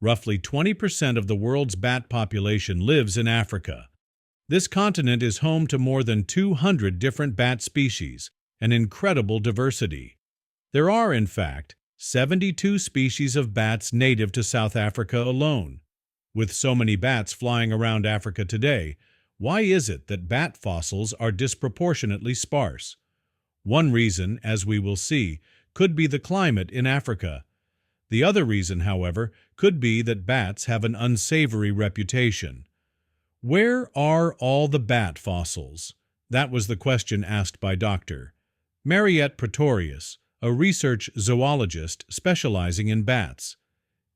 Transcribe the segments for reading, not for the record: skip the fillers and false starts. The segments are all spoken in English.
Roughly 20% of the world's bat population lives in Africa. This continent is home to more than 200 different bat species, an incredible diversity. There are, in fact, 72 species of bats native to South Africa alone. With so many bats flying around Africa today, why is it that bat fossils are disproportionately sparse? One reason, as we will see, could be the climate in Africa. The other reason, however, could be that bats have an unsavory reputation. Where are all the bat fossils? That was the question asked by Dr. Mariette Pretorius, a research zoologist specializing in bats.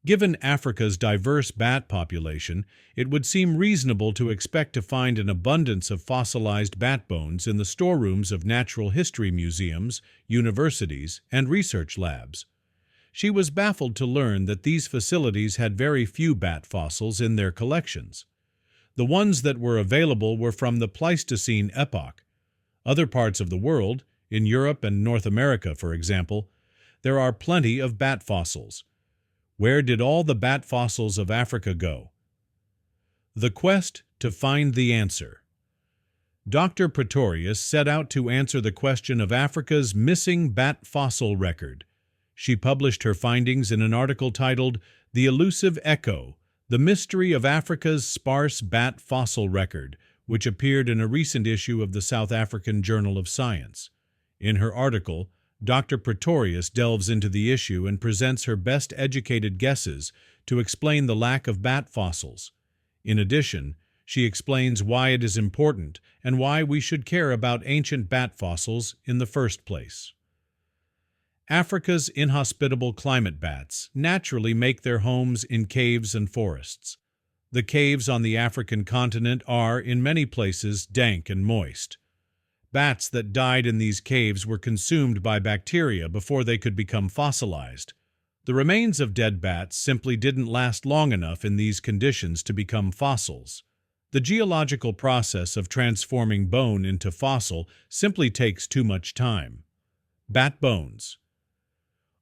Given Africa's diverse bat population, it would seem reasonable to expect to find an abundance of fossilized bat bones in the storerooms of natural history museums, universities, and research labs. She was baffled to learn that these facilities had very few bat fossils in their collections. The ones that were available were from the Pleistocene epoch. Other parts of the world, in Europe and North America, for example, there are plenty of bat fossils. Where did all the bat fossils of Africa go? The quest to find the answer. Dr. Pretorius set out to answer the question of Africa's missing bat fossil record. She published her findings in an article titled "The Elusive Echo: The Mystery of Africa's Sparse Bat Fossil Record," which appeared in a recent issue of the South African Journal of Science. In her article, Dr. Pretorius delves into the issue and presents her best-educated guesses to explain the lack of bat fossils. In addition, she explains why it is important and why we should care about ancient bat fossils in the first place. Africa's inhospitable climate bats naturally make their homes in caves and forests. The caves on the African continent are, in many places, dank and moist. Bats that died in these caves were consumed by bacteria before they could become fossilized. The remains of dead bats simply didn't last long enough in these conditions to become fossils. The geological process of transforming bone into fossil simply takes too much time. Bat bones.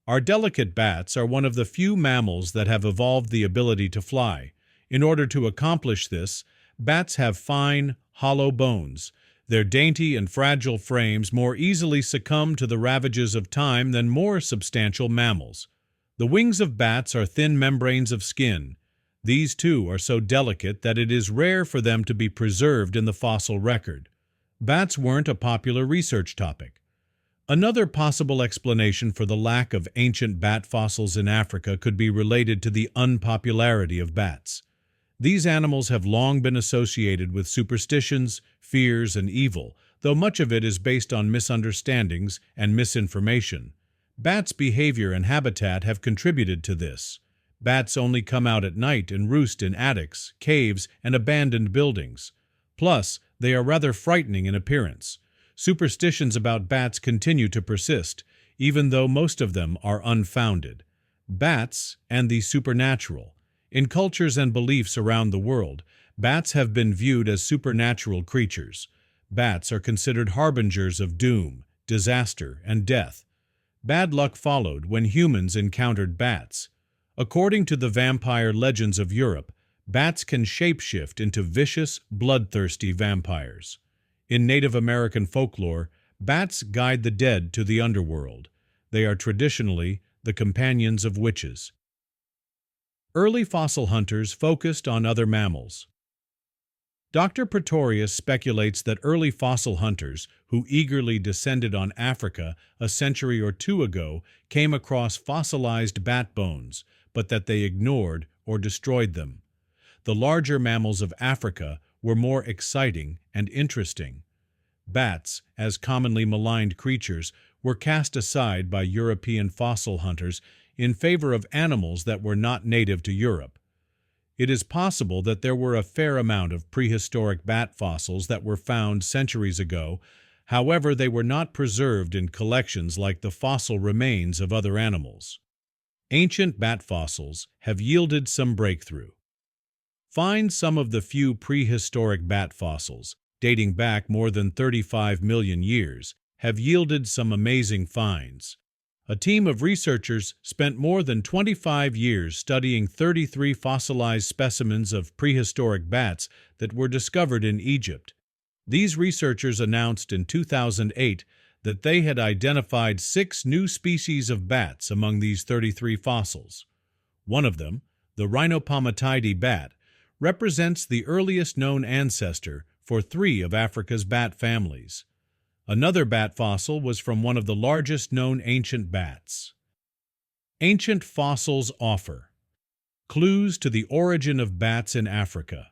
Our delicate bats are one of the few mammals that have evolved the ability to fly. In order to accomplish this, bats have fine, hollow bones. Their dainty and fragile frames more easily succumb to the ravages of time than more substantial mammals. The wings of bats are thin membranes of skin. These, too, are so delicate that it is rare for them to be preserved in the fossil record. Bats weren't a popular research topic. Another possible explanation for the lack of ancient bat fossils in Africa could be related to the unpopularity of bats. These animals have long been associated with superstitions, fears, and evil, though much of it is based on misunderstandings and misinformation. Bats' behavior and habitat have contributed to this. Bats only come out at night and roost in attics, caves, and abandoned buildings. Plus, they are rather frightening in appearance. Superstitions about bats continue to persist, even though most of them are unfounded. Bats and the supernatural. In cultures and beliefs around the world, bats have been viewed as supernatural creatures. Bats are considered harbingers of doom, disaster, and death. Bad luck followed when humans encountered bats. According to the vampire legends of Europe, bats can shapeshift into vicious, bloodthirsty vampires. In Native American folklore, bats guide the dead to the underworld. They are traditionally the companions of witches. Early fossil hunters focused on other mammals. Dr. Pretorius speculates that early fossil hunters, who eagerly descended on Africa a century or two ago, came across fossilized bat bones, but that they ignored or destroyed them. The larger mammals of Africa were more exciting and interesting. Bats, as commonly maligned creatures, were cast aside by European fossil hunters in favor of animals that were not native to Europe. It is possible that there were a fair amount of prehistoric bat fossils that were found centuries ago. However, they were not preserved in collections like the fossil remains of other animals. Ancient bat fossils have yielded some breakthrough. Find some of the few prehistoric bat fossils, dating back more than 35 million years, have yielded some amazing finds. A team of researchers spent more than 25 years studying 33 fossilized specimens of prehistoric bats that were discovered in Egypt. These researchers announced in 2008 that they had identified 6 new species of bats among these 33 fossils. One of them, the Rhinopomatidae bat, represents the earliest known ancestor for 3 of Africa's bat families. Another bat fossil was from one of the largest known ancient bats. Ancient fossils offer clues to the origin of bats in Africa.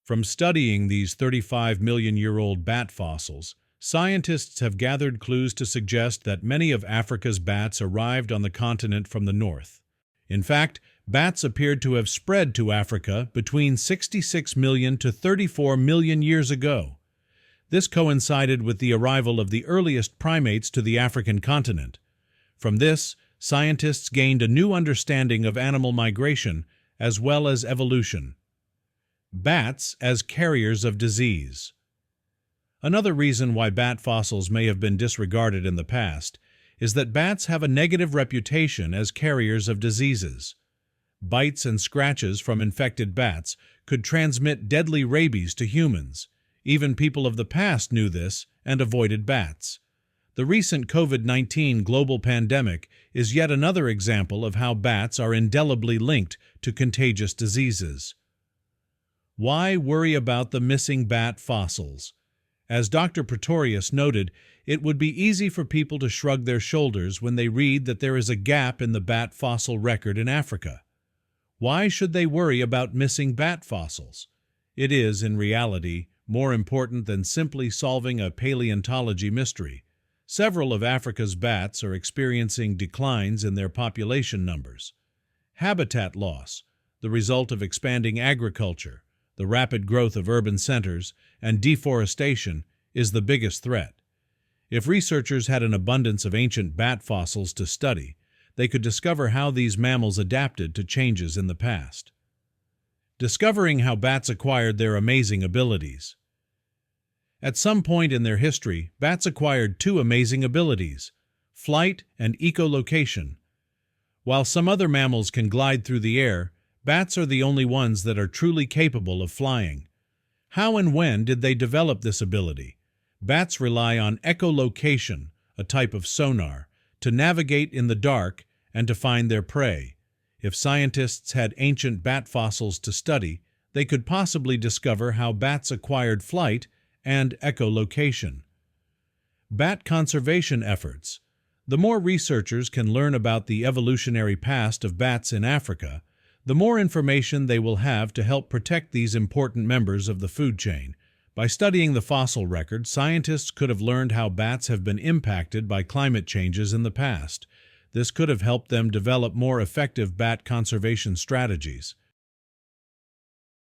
From studying these 35-million-year-old bat fossils, scientists have gathered clues to suggest that many of Africa's bats arrived on the continent from the north. In fact, bats appeared to have spread to Africa between 66 million to 34 million years ago. This coincided with the arrival of the earliest primates to the African continent. From this, scientists gained a new understanding of animal migration as well as evolution. Bats as carriers of disease. Another reason why bat fossils may have been disregarded in the past is that bats have a negative reputation as carriers of diseases. Bites and scratches from infected bats could transmit deadly rabies to humans. Even people of the past knew this and avoided bats. The recent COVID-19 global pandemic is yet another example of how bats are indelibly linked to contagious diseases. Why worry about the missing bat fossils? As Dr. Pretorius noted, it would be easy for people to shrug their shoulders when they read that there is a gap in the bat fossil record in Africa. Why should they worry about missing bat fossils? It is, in reality, more important than simply solving a paleontology mystery. Several of Africa's bats are experiencing declines in their population numbers. Habitat loss, the result of expanding agriculture, the rapid growth of urban centers, and deforestation, is the biggest threat. If researchers had an abundance of ancient bat fossils to study, they could discover how these mammals adapted to changes in the past. Discovering how bats acquired their amazing abilities. At some point in their history, bats acquired 2 amazing abilities: flight and echolocation. While some other mammals can glide through the air, bats are the only ones that are truly capable of flying. How and when did they develop this ability? Bats rely on echolocation, a type of sonar, to navigate in the dark and to find their prey. If scientists had ancient bat fossils to study, they could possibly discover how bats acquired flight and echolocation. Bat conservation efforts. The more researchers can learn about the evolutionary past of bats in Africa, the more information they will have to help protect these important members of the food chain. By studying the fossil record, scientists could have learned how bats have been impacted by climate changes in the past. This could have helped them develop more effective bat conservation strategies.